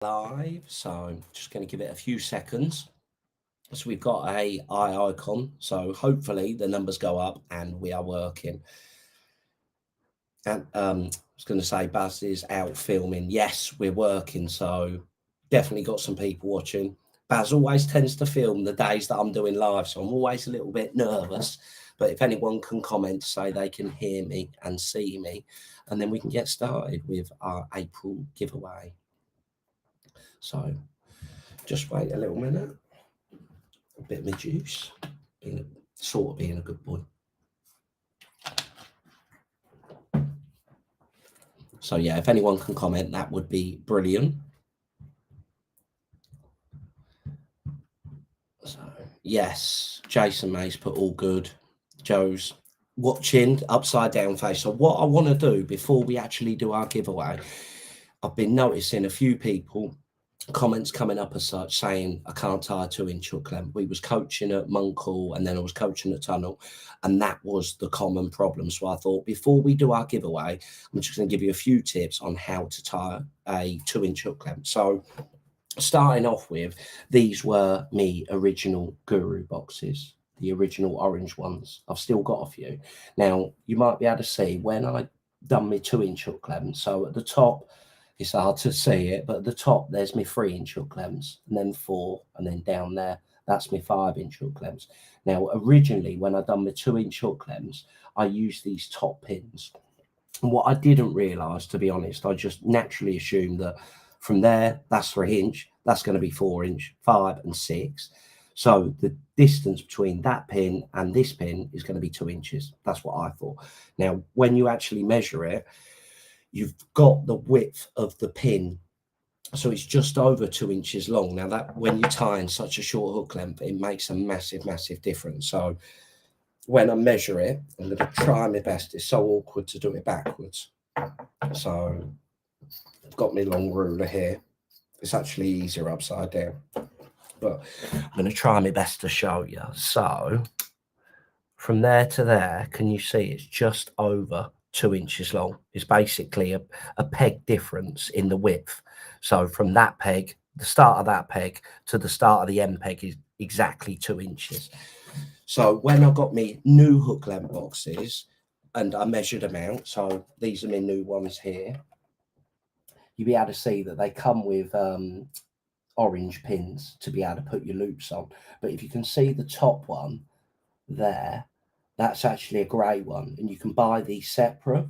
Live, so I'm just going to give it a few seconds. So we've got a eye icon, so hopefully the numbers go up and we are working. And I was going to say Baz is out filming. Yes, we're working, so definitely got some people watching. Baz always tends to film the days that I'm doing live, so I'm always a little bit nervous. But if anyone can comment, say they can hear me and see me, and then we can get started with our April giveaway. So just wait a little minute. A bit of my juice, being a good boy. So yeah, if anyone can comment, that would be brilliant. So yes, Jason May's put all good. Joe's watching upside down face. So what I want to do before we actually do our giveaway, I've been noticing a few people comments coming up as such saying I can't tie a 2-inch hook length. We was coaching at Munkle and then I was coaching at Tunnel, and that was the common problem. So I thought before we do our giveaway, I'm just going to give you a few tips on how to tie a 2-inch hook length. So starting off with, these were me original Guru boxes, the original orange ones. I've still got a few. Now you might be able to see when I done my 2-inch hook length. So at the top, it's hard to see it, but at the top there's my 3-inch hook lengths, and then 4, and then down there that's my 5-inch hook lengths. Now originally when I done my 2-inch hook lengths, I used these top pins, and what I didn't realize, to be honest, I just naturally assumed that from there that's 3-inch, that's going to be 4-inch, 5 and 6. So the distance between that pin and this pin is going to be 2 inches. That's what I thought. Now when you actually measure it, you've got the width of the pin, so it's just over 2 inches long. Now that when you tie in such a short hook length, it makes a massive difference. So when I measure it, I'm going to try my best. It's so awkward to do it backwards. So I've got my long ruler here. It's actually easier upside down, but I'm going to try my best to show you. So from there to there, can you see it's just over 2 inches long? It's basically a peg difference in the width. So from that peg, the start of that peg to the start of the end peg is exactly 2 inches. So when I got me new hook length boxes and I measured them out, so these are my new ones here, you'll be able to see that they come with orange pins to be able to put your loops on. But if you can see the top one there, that's actually a grey one, and you can buy these separate.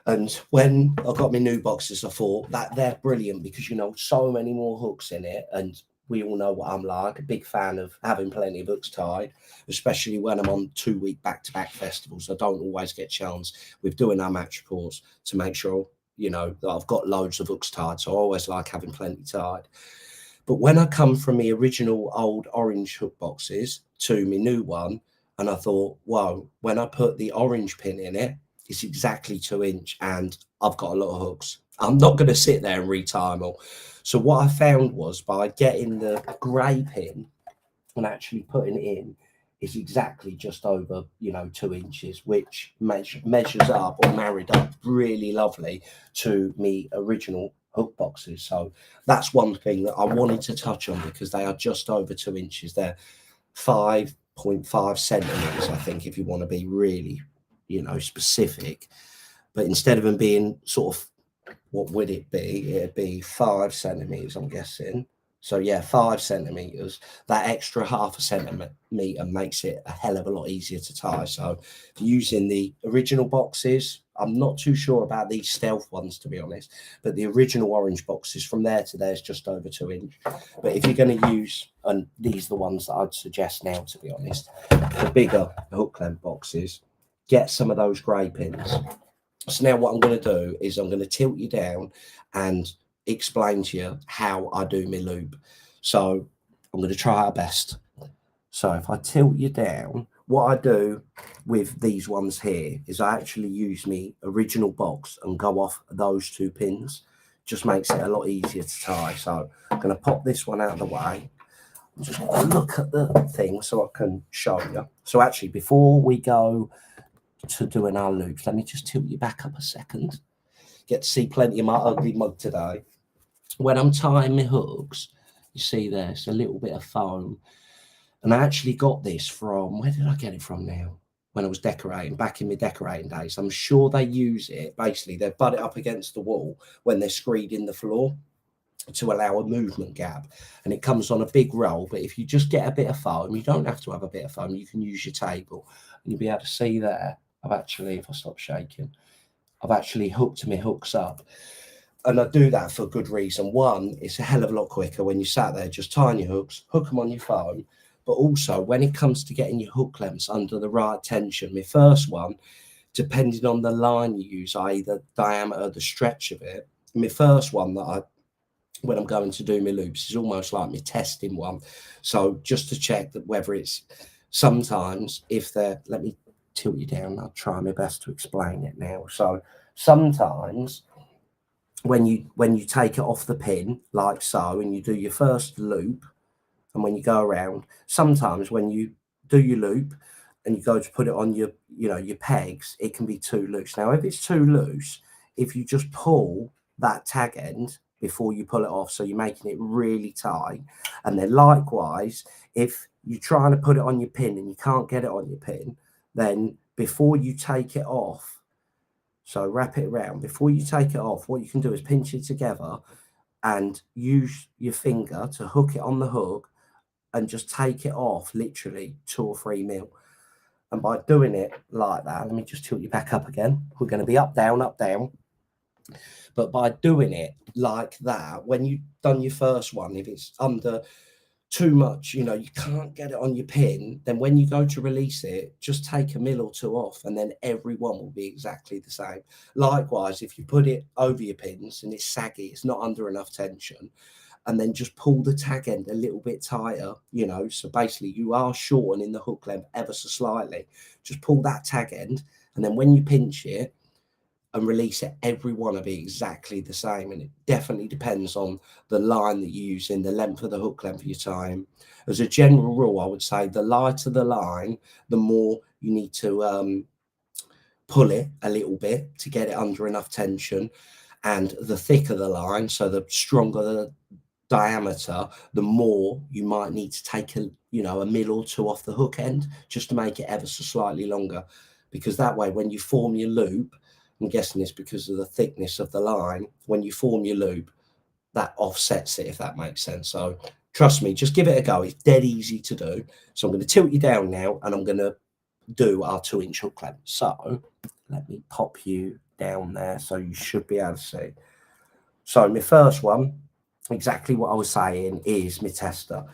And when I got my new boxes, I thought that they're brilliant because, you know, so many more hooks in it. And we all know what I'm like, a big fan of having plenty of hooks tied, especially when I'm on 2-week back-to-back festivals. I don't always get a chance with doing our match reports to make sure, you know, that I've got loads of hooks tied. So I always like having plenty tied. But when I come from the original old orange hook boxes to my new one, and I thought, wow, when I put the orange pin in it, it's exactly 2 inch and I've got a lot of hooks. I'm not going to sit there and retie them all. So what I found was by getting the grey pin and actually putting it in, it's exactly just over, you know, 2 inches, which measures up or married up really lovely to me original hook boxes. So that's one thing that I wanted to touch on because they are just over 2 inches. They're 5.5 centimeters, I think, if you want to be really, you know, specific. But instead of them being sort of, what would it be? It'd be 5 centimeters, I'm guessing. So yeah, 5 centimeters. That extra half a centimeter makes it a hell of a lot easier to tie. So using the original boxes, I'm not too sure about these stealth ones, to be honest, but the original orange boxes from there to there is just over 2 inch. But if you're going to use, and these are the ones that I'd suggest now, to be honest, the bigger hook length boxes, get some of those grey pins. So now what I'm going to do is I'm going to tilt you down and explain to you how I do my loop. So I'm going to try our best. So if I tilt you down, what I do with these ones here is I actually use my original box and go off those 2 pins. Just makes it a lot easier to tie. So I'm going to pop this one out of the way. Just look at the thing so I can show you. So actually, before we go to doing our loops, let me just tilt you back up a second. Get to see plenty of my ugly mug today. when I'm tying my hooks, you see there's a little bit of foam. And I actually got this from, where did I get it from now? When I was decorating, back in my decorating days. I'm sure they use it. Basically, they butt it up against the wall when they're screeding the floor to allow a movement gap. And it comes on a big roll. But if you just get a bit of foam, you don't have to have a bit of foam. You can use your table. And you'll be able to see there, I've actually, if I stop shaking, I've actually hooked my hooks up. And I do that for good reason. One, it's a hell of a lot quicker when you sat there just tying your hooks, hook them on your foam. But also, when it comes to getting your hook lengths under the right tension, my first one, depending on the line you use, i.e. the diameter, the stretch of it, my first one that I, when I'm going to do my loops, is almost like my testing one. So just to check that whether it's sometimes, if they're, let me tilt you down, I'll try my best to explain it now. So sometimes when you take it off the pin like so, and you do your first loop, and when you go around, sometimes when you do your loop and you go to put it on your, your pegs, it can be too loose. Now, if it's too loose, if you just pull that tag end before you pull it off, so you're making it really tight, and then likewise, if you're trying to put it on your pin and you can't get it on your pin, then before you take it off, so wrap it around. Before you take it off, what you can do is pinch it together and use your finger to hook it on the hook and just take it off literally 2 or 3 mil. And by doing it like that, let me just tilt you back up again. We're going to be up, down, up, down. But by doing it like that, when you've done your first one, if it's under too much, you can't get it on your pin, then when you go to release it, just take a mil or two off, and then every one will be exactly the same. Likewise, if you put it over your pins and it's saggy, it's not under enough tension, and then just pull the tag end a little bit tighter, so basically you are shortening the hook length ever so slightly. Just pull that tag end, and then when you pinch it and release it, every one will be exactly the same. And it definitely depends on the line that you're using, the length of the hook length you're tying. As a general rule, I would say the lighter the line, the more you need to pull it a little bit to get it under enough tension, and the thicker the line, so the stronger the diameter, the more you might need to take a mil or two off the hook end just to make it ever so slightly longer, because that way when you form your loop, I'm guessing it's because of the thickness of the line, when you form your loop, that offsets it, if that makes sense. So trust me, just give it a go. It's dead easy to do. So I'm going to tilt you down now, and I'm going to do our 2-inch hook clamp. So let me pop you down there so you should be able to see. So my first one, exactly what I was saying, is my tester.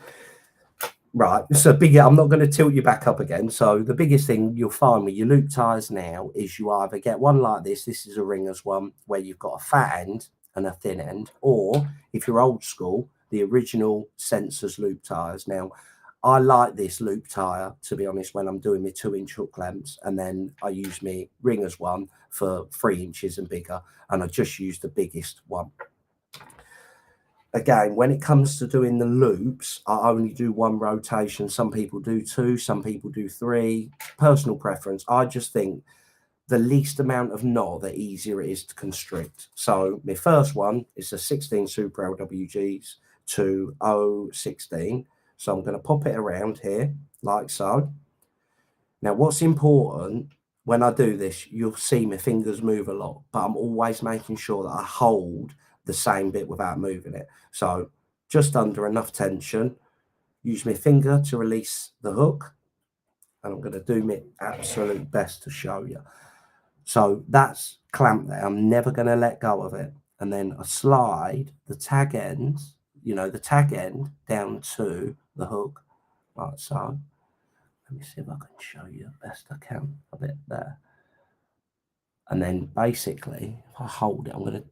Right, so I'm not going to tilt you back up again. So the biggest thing you'll find with your loop ties now is you either get one like this is a ringer's one, where you've got a fat end and a thin end, or if you're old school, the original Sensors loop tires. Now, I like this loop tire, to be honest, when I'm doing my 2-inch hook clamps, and then I use my ringer's one for 3 inches and bigger, and I just use the biggest one. Again, when it comes to doing the loops, I only do 1 rotation. Some people do 2, some people do 3. Personal preference. I just think the least amount of knot, the easier it is to constrict. So my first one is a 16 Super LWGs to 016. So I'm going to pop it around here like so. Now, what's important when I do this, you'll see my fingers move a lot, but I'm always making sure that I hold the same bit without moving it. So just under enough tension, use my finger to release the hook, and I'm going to do my absolute best to show you. So that's clamped there. I'm never going to let go of it. And then I slide the tag end, the tag end down to the hook like so. Let me see if I can show you the best I can a bit there. And then basically, if I hold it, I'm going to,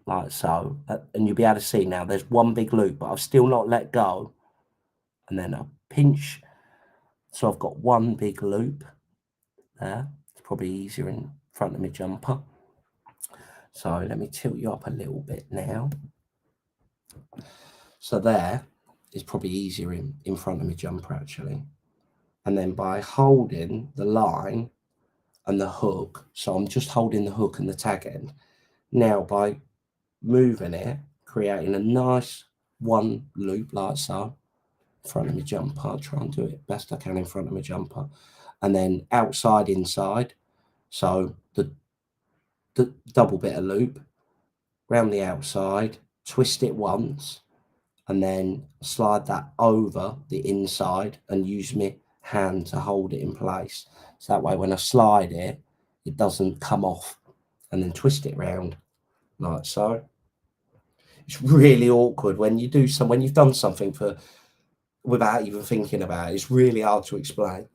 like so, and you'll be able to see now there's one big loop, but I've still not let go. And then I pinch, so I've got one big loop there. It's probably easier in front of my jumper. So let me tilt you up a little bit now. So there is probably easier in front of my jumper actually. And then by holding the line and the hook, so I'm just holding the hook and the tag end. Now by moving it, creating a nice one loop like so, in front of my jumper. I'll try and do it best I can in front of my jumper. And then outside, inside. So the double bit of loop, round the outside, twist it once, and then slide that over the inside and use my hand to hold it in place. So that way when I slide it, it doesn't come off, and then twist it round like so. It's really awkward when you do when you've done something without even thinking about it. It's really hard to explain.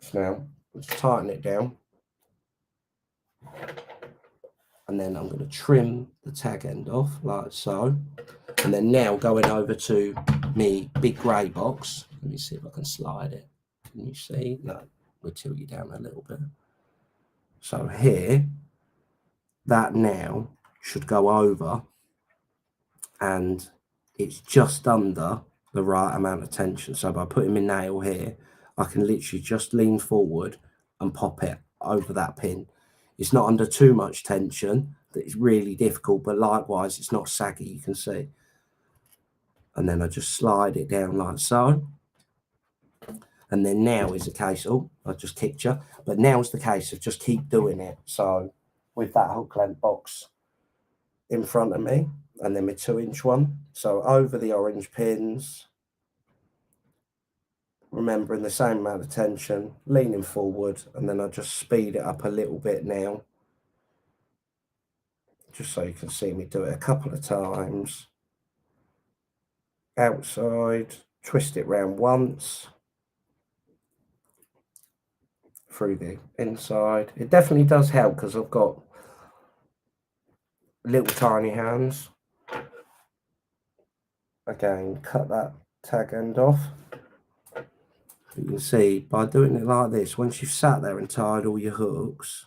So now let's tighten it down. And then I'm going to trim the tag end off like so. And then now going over to me big grey box. Let me see if I can slide it. Can you see? No, we'll tilt you down a little bit. So here, that now should go over, and it's just under the right amount of tension. So by putting my nail here, I can literally just lean forward and pop it over that pin. It's not under too much tension that it's really difficult, but likewise it's not saggy, you can see. And then I just slide it down like so. And then now is the case, oh, I just kicked you, but now is the case of just keep doing it. So with that hook length box in front of me, and then my 2-inch one. So over the orange pins, remembering the same amount of tension, leaning forward, and then I just speed it up a little bit now, just so you can see me do it a couple of times. Outside, twist it round once, through the inside. It definitely does help because I've got little tiny hands. Again, cut that tag end off. You can see by doing it like this, once you've sat there and tied all your hooks,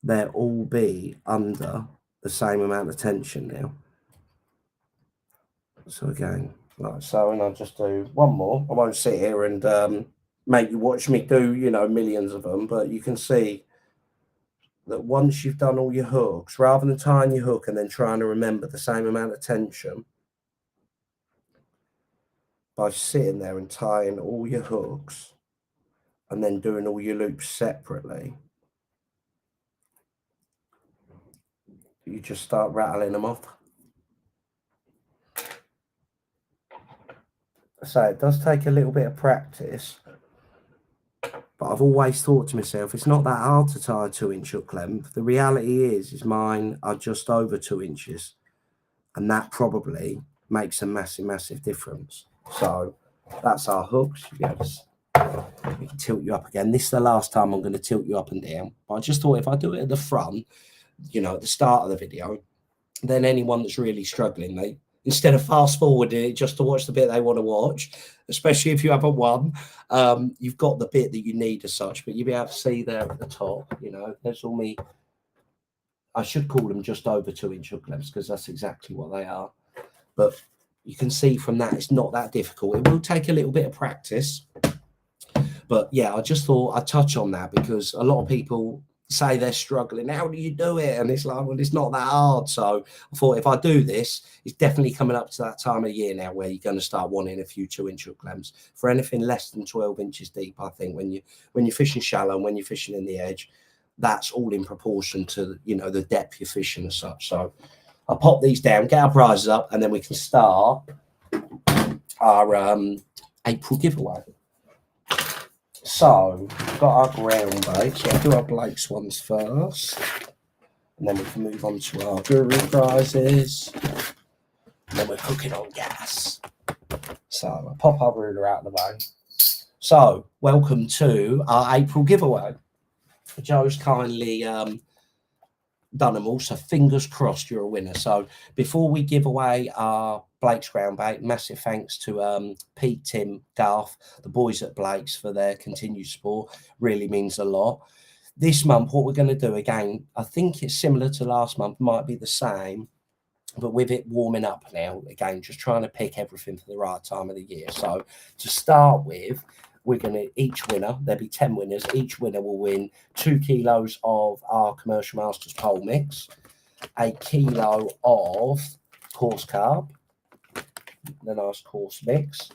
they'll all be under the same amount of tension now. So again, like so, and I'll just do one more. I won't sit here and make you watch me do, you know, millions of them, but you can see that once you've done all your hooks, rather than tying your hook and then trying to remember the same amount of tension, by sitting there and tying all your hooks and then doing all your loops separately, you just start rattling them off. So it does take a little bit of practice, but I've always thought to myself, it's not that hard to tie a 2-inch hook length. The reality is mine are just over 2 inches, and that probably makes a massive difference. So that's our hooks. We can tilt you up again. This is the last time I'm going to tilt you up and down. But I just thought if I do it at the front, you know, at the start of the video, then anyone that's really struggling, they, instead of fast forwarding it just to watch the bit they want to watch, especially if you haven't won, you've got the bit that you need as such. But you'll be able to see there at the top, you know, there's all me. I should call them just over 2-inch hook lengths because that's exactly what they are. But you can see from that, it's not that difficult. It will take a little bit of practice. But yeah, I just thought I'd touch on that because a lot of people say they're struggling. How do you do it? And it's like, well, it's not that hard. So I thought if I do this, it's definitely coming up to that time of year now where you're going to start wanting a few 2-inch hook lengths. For anything less than 12 inches deep, I think when you're fishing shallow and when you're fishing in the edge, that's all in proportion to, you know, the depth you're fishing as such. So I'll pop these down, get our prizes up, and then we can start our April giveaway. So we've got our ground bait. So I'll do our Blake's ones first, and then we can move on to our Guru prizes. And then we're cooking on gas. So I'll pop our ruler out of the way. So welcome to our April giveaway. Joe's kindly done them all, so fingers crossed you're a winner. So before we give away our Blake's ground bait, massive thanks to Pete, Tim, Garth, the boys at Blake's for their continued support. Really means a lot. This month, what we're going to do again, I think it's similar to last month, might be the same, but with it warming up now, again, just trying to pick everything for the right time of the year. So to start with, we're going to, each winner, there'll be 10 winners. Each winner will win 2 kilos of our Commercial Masters pole mix. a kilo of coarse carb, the nice coarse mix,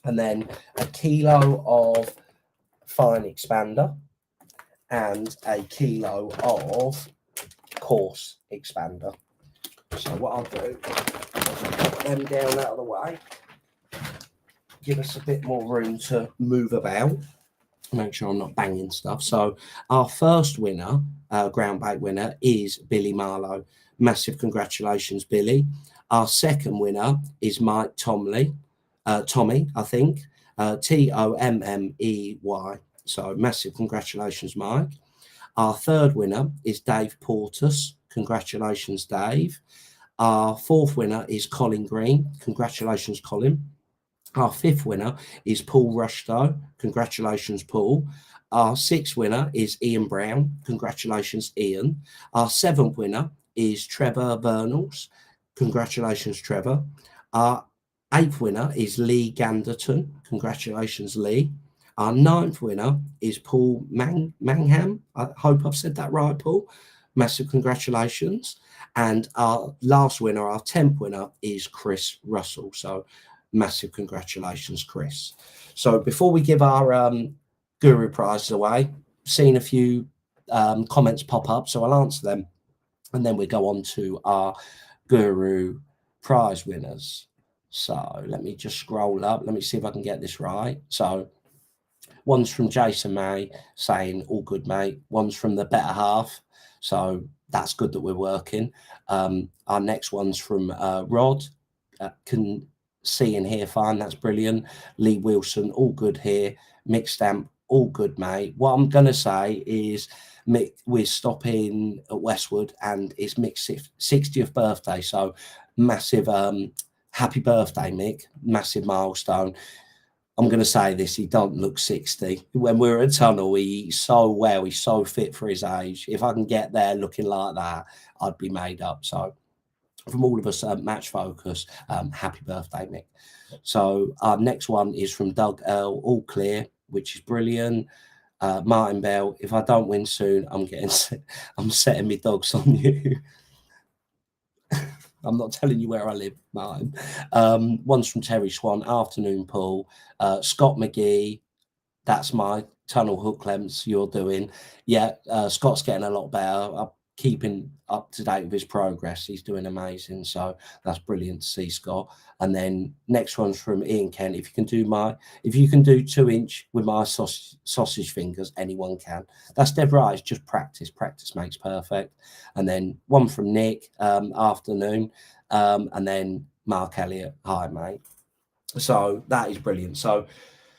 and then a kilo of fine expander, and a kilo of coarse expander. So what I'll do, put them down out of the way, give us a bit more room to move about, make sure I'm not banging stuff. So our first winner, ground bait winner, is Billy Marlowe. Massive congratulations, Billy. Our second winner is Mike Tommy, I think, Tommey. So massive congratulations, Mike. Our third winner is Dave Portus. Congratulations, Dave. Our fourth winner is Colin Green. Congratulations, Colin. Our fifth winner is Paul Rushdow. Congratulations, Paul. Our sixth winner is Ian Brown. Congratulations, Ian. Our seventh winner is Trevor Bernals. Congratulations, Trevor. Our eighth winner is Lee Ganderton. Congratulations, Lee. Our ninth winner is Paul Mangham. I hope I've said that right, Paul. Massive congratulations. And our last winner, our 10th winner, is Chris Russell. So massive congratulations, Chris. So before we give our Guru prizes away, seen a few comments pop up, so I'll answer them. And then we go on to our Guru prize winners. So let me just scroll up. Let me see if I can get this right. So one's from Jason May saying, all good, mate. One's from the better half. So that's good that we're working. Our next one's from Rod. Can see and hear fine. That's brilliant. Lee Wilson, all good here. Mick Stamp, all good, mate. What I'm going to say is Mick, we're stopping at Westwood and it's Mick's 60th birthday. So massive happy birthday, Mick. Massive milestone. I'm going to say this, he don't look 60. When we were at Tunnel, he eats so well. He's so fit for his age. If I can get there looking like that, I'd be made up. So from all of us at Match Focus, happy birthday, Mick. So our next one is from Doug Earl, all clear, which is brilliant. Martin Bell, if I don't win soon, I'm setting my dogs on you. I'm not telling you where I live, Martin. One's from Terry Swan, afternoon, Paul. Scott McGee, that's my tunnel hook lengths you're doing. Yeah, Scott's getting a lot better. I'm keeping up to date with his progress. He's doing amazing. So that's brilliant to see, Scott. And then next one's from Ian Kent. If you can do 2-inch with my sausage fingers, anyone can. That's dead right. It's just practice. Practice makes perfect. And then one from Nick, afternoon. And then Mark Elliott, hi, mate. So that is brilliant. So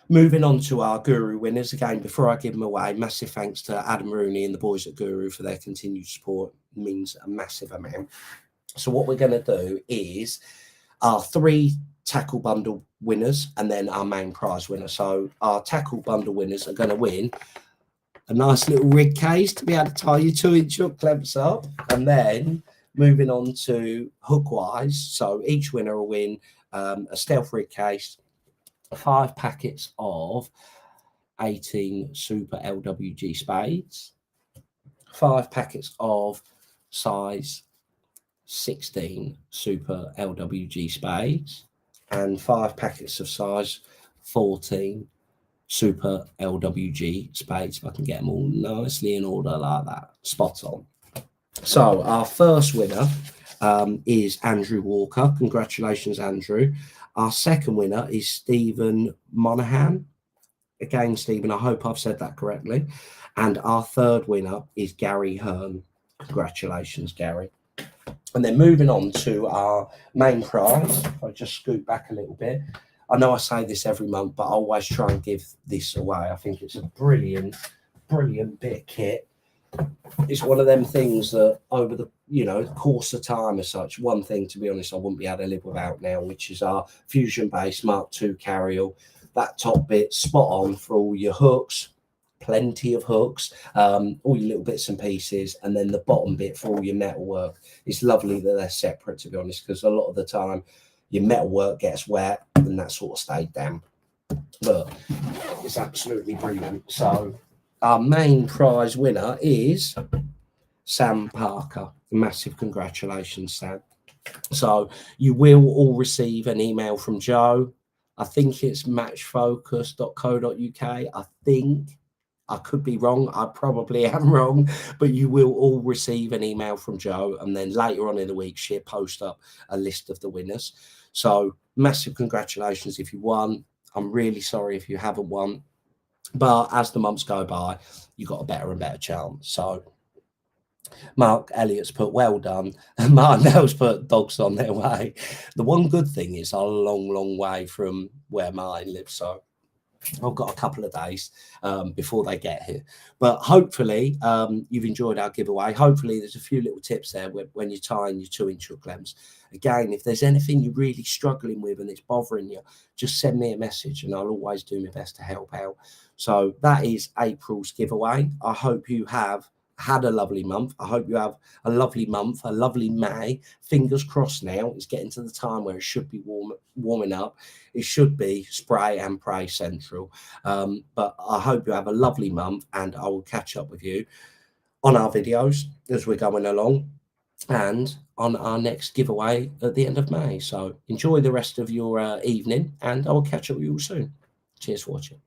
moving on to our Guru winners, again, before I give them away, massive thanks to Adam Rooney and the boys at Guru for their continued support. It means a massive amount. So what we're going to do is our 3 tackle bundle winners and then our main prize winner. So our tackle bundle winners are going to win a nice little rig case to be able to tie your 2-inch hook clamps up. And then moving on to Hookwise, so each winner will win a stealth rig case, 5 packets of 18 Super LWG spades, 5 packets of size 16 Super LWG spades, and 5 packets of size 14 Super LWG spades. If I can get them all nicely in order like that, spot on. So our first winner is Andrew Walker. Congratulations, Andrew. Our second winner is Stephen Monaghan. Again, Stephen, I hope I've said that correctly. And our third winner is Gary Hearn. Congratulations, Gary. And then moving on to our main prize, I'll just scoot back a little bit. I know I say this every month, but I always try and give this away. I think it's a brilliant, brilliant bit of kit. It's one of them things that over the course of time as such, one thing, to be honest, I wouldn't be able to live without now, which is our Fusion Base Mark II carryall. That top bit spot on for all your hooks, plenty of hooks, all your little bits and pieces, and then the bottom bit for all your metal work. It's lovely that they're separate, to be honest, because a lot of the time your metal work gets wet and that sort of stayed damp. But it's absolutely brilliant. So our main prize winner is Sam Parker. Massive congratulations, Sam. So you will all receive an email from Joe. I think it's matchfocus.co.uk. I think I could be wrong. I probably am wrong, but you will all receive an email from Joe. And then later on in the week, she'll post up a list of the winners. So massive congratulations if you won. I'm really sorry if you haven't won. But as the months go by, you got a better and better chance. So Mark Elliott's put well done, and Martin Nell's put dogs on their way. The one good thing is a long, long way from where Martin lives, so I've got a couple of days before they get here. But hopefully you've enjoyed our giveaway. Hopefully there's a few little tips there when you're tying your 2-inch hook lengths. Again, if there's anything you're really struggling with and it's bothering you, just send me a message and I'll always do my best to help out. So that is April's giveaway. I hope you have had a lovely month. I hope you have a lovely month, a lovely May. Fingers crossed now. It's getting to the time where it should be warming up. It should be spray and pray central. But I hope you have a lovely month, and I will catch up with you on our videos as we're going along and on our next giveaway at the end of May. So enjoy the rest of your evening, and I will catch up with you all soon. Cheers for watching.